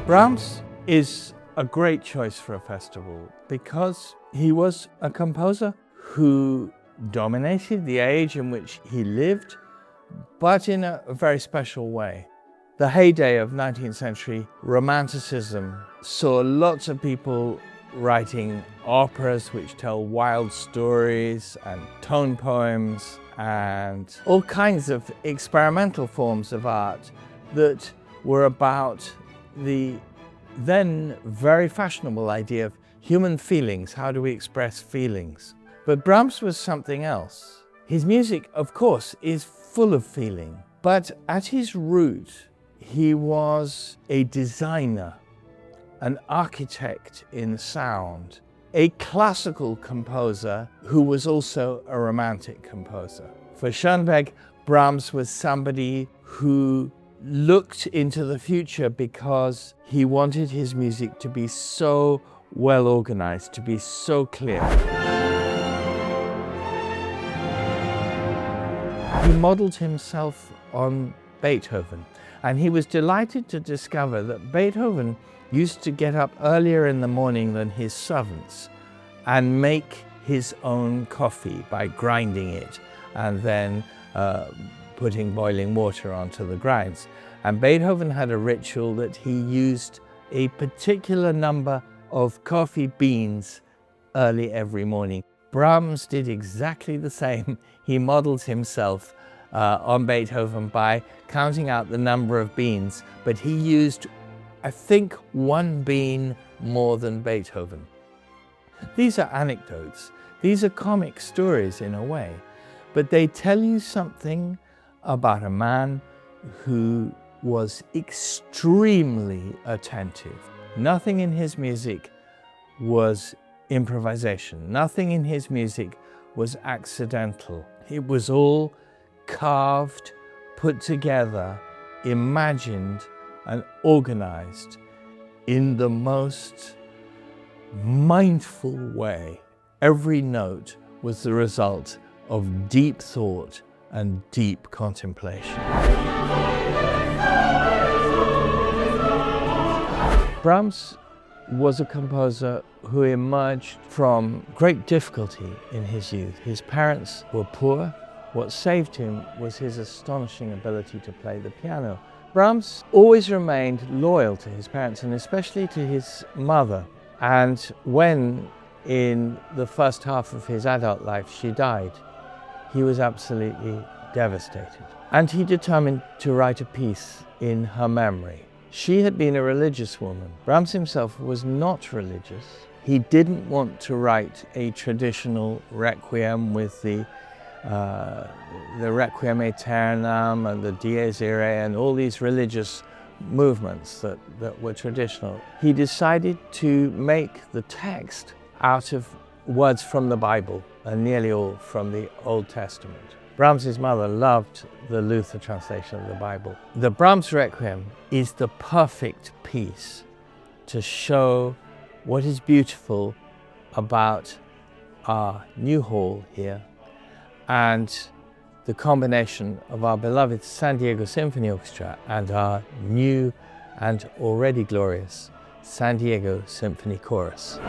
Brahms is a great choice for a festival because he was a composer who dominated the age in which he lived, but in a very special way. The heyday of 19th century Romanticism saw lots of people writing operas which tell wild stories and tone poems and all kinds of experimental forms of art that were about the then very fashionable idea of human feelings. How do we express feelings? But Brahms was something else. His music, of course, is full of feeling, but at his root, he was a designer, an architect in sound, a classical composer who was also a romantic composer. For Schoenberg, Brahms was somebody who looked into the future because he wanted his music to be so well organized, to be so clear. He modeled himself on Beethoven, and he was delighted to discover that Beethoven used to get up earlier in the morning than his servants and make his own coffee by grinding it and then putting boiling water onto the grinds. And Beethoven had a ritual that he used a particular number of coffee beans early every morning. Brahms did exactly the same. He modeled himself on Beethoven by counting out the number of beans, but he used, I think, one bean more than Beethoven. These are anecdotes. These are comic stories in a way, but they tell you something about a man who was extremely attentive. Nothing in his music was improvisation. Nothing in his music was accidental. It was all carved, put together, imagined, and organized in the most mindful way. Every note was the result of deep thought and deep contemplation. Brahms was a composer who emerged from great difficulty in his youth. His parents were poor. What saved him was his astonishing ability to play the piano. Brahms always remained loyal to his parents, and especially to his mother. And when, in the first half of his adult life, she died, he was absolutely devastated. And he determined to write a piece in her memory. She had been a religious woman. Brahms himself was not religious. He didn't want to write a traditional requiem with the Requiem Aeternam and the Dies Irae and all these religious movements that were traditional. He decided to make the text out of words from the Bible, and nearly all from the Old Testament. Brahms's mother loved the Luther translation of the Bible. The Brahms Requiem is the perfect piece to show what is beautiful about our new hall here and the combination of our beloved San Diego Symphony Orchestra and our new and already glorious San Diego Symphony Chorus.